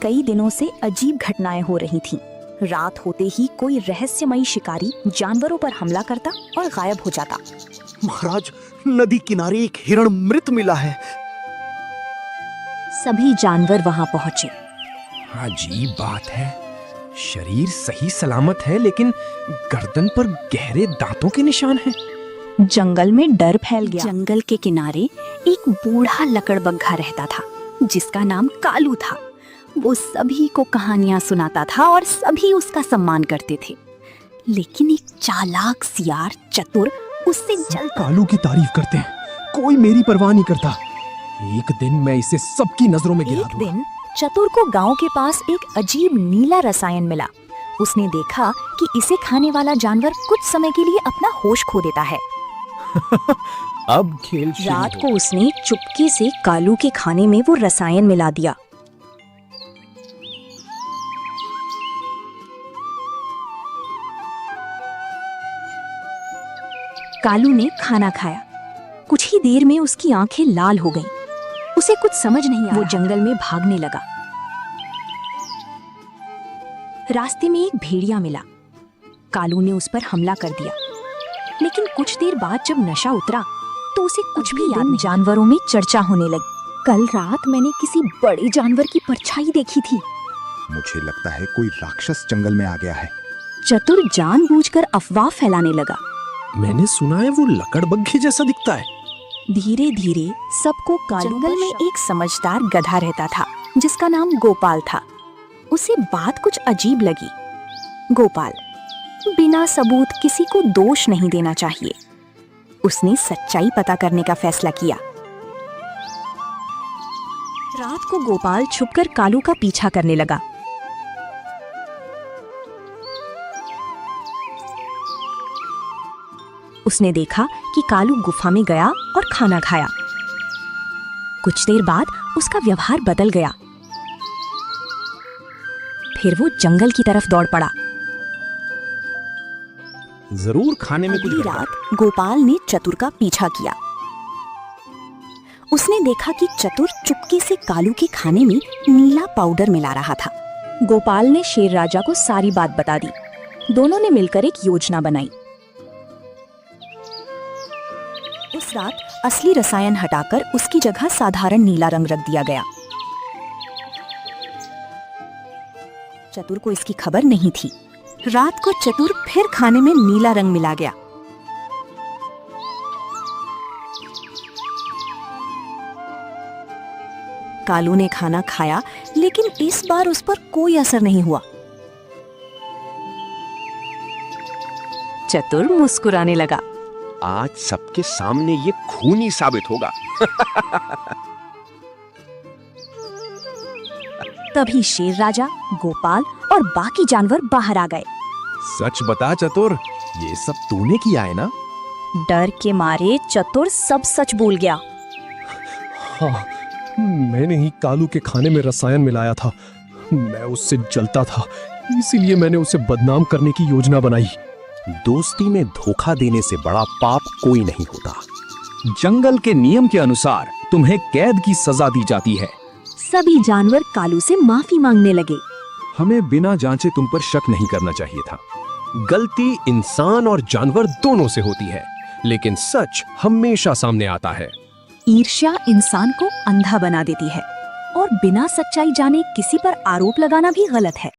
कई दिनों से अजीब घटनाएं हो रही थीं। रात होते ही कोई रहस्यमयी शिकारी जानवरों पर हमला करता और गायब हो जाता। महाराज, नदी किनारे एक हिरण मृत मिला है। सभी जानवर वहां पहुंचे। अजीब बात है, शरीर सही सलामत है लेकिन गर्दन पर गहरे दांतों के निशान हैं। जंगल में डर फैल गया। जंगल के किनारे एक बूढ़ा लकड़बग्घा रहता था जिसका नाम कालू था। वो सभी को कहानियां सुनाता था और सभी उसका सम्मान करते थे। लेकिन एक चालाक सियार चतुर उससे जलता। कालू की तारीफ करते हैं, कोई मेरी परवाह नहीं करता। एक दिन मैं इसे सबकी नजरों में गिरा दूंगा। एक दिन चतुर को गांव के पास एक अजीब नीला रसायन मिला। उसने देखा कि इसे खाने वाला जानवर कुछ समय के लिए अपना होश खो देता है। अब खेल शुरू रात हो। को उसने चुपके से कालू के खाने में वो रसायन मिला दिया। कालू ने खाना खाया। कुछ ही देर में उसकी आंखें लाल हो गईं। उसे कुछ समझ नहीं आया। वो जंगल में भागने लगा। रास्ते में एक भेड़िया मिला। कालू ने उस पर हमला कर दिया। लेकिन कुछ देर बाद जब नशा उतरा तो उसे कुछ भी याद नहीं। जानवरों में चर्चा होने लगी। कल रात मैंने किसी बड़े जानवर की परछाई देखी थी। मुझे लगता है कोई राक्षस जंगल में आ गया है। चतुर जानबूझकर अफवाह फैलाने लगा। मैंने सुना है वो लकड़बग्घे जैसा दिखता है। धीरे धीरे सबको जंगल में एक समझदार गधा रहता था जिसका नाम गोपाल था। उसे बात कुछ अजीब लगी। गोपाल बिना सबूत किसी को दोष नहीं देना चाहिए। उसने सच्चाई पता करने का फैसला किया। रात को गोपाल छुपकर कालू का पीछा करने लगा। उसने देखा कि कालू गुफा में गया और खाना खाया। कुछ देर बाद उसका व्यवहार बदल गया। फिर वो जंगल की तरफ दौड़ पड़ा। जरूर खाने में कुछ अगली गड़बड़ है। रात गोपाल ने चतुर का पीछा किया। उसने देखा कि चतुर चुपके से कालू के खाने में नीला पाउडर मिला रहा था। गोपाल ने शेर राजा को सारी बात बता दी। दोनों ने मिलकर एक योजना बनाई। उस रात असली रसायन हटाकर उसकी जगह साधारण नीला रंग रख दिया गया। चतुर को इसकी खबर नहीं थी। रात को चतुर फिर खाने में नीला रंग मिला गया। कालू ने खाना खाया लेकिन इस बार उस पर कोई असर नहीं हुआ। चतुर मुस्कुराने लगा। आज सबके सामने ये खूनी साबित होगा। तभी शेर राजा, गोपाल और बाकी जानवर बाहर आ गए। सच बता चतुर, ये सब तूने किया है ना? डर के मारे चतुर सब सच बोल गया। हाँ, मैंने ही कालू के खाने में रसायन मिलाया था। मैं उससे जलता था, इसीलिए मैंने उसे बदनाम करने की योजना बनाई। दोस्ती में धोखा देने से बड़ा पाप कोई नहीं होता। जंगल के नियम के अनुसार तुम्हें कैद की सजा दी जाती है। सभी जानवर कालू से माफी मांगने लगे। हमें बिना जांचे तुम पर शक नहीं करना चाहिए था। गलती इंसान और जानवर दोनों से होती है, लेकिन सच हमेशा सामने आता है। ईर्ष्या इंसान को अंधा बना देती है और बिना सच्चाई जाने किसी पर आरोप लगाना भी गलत है।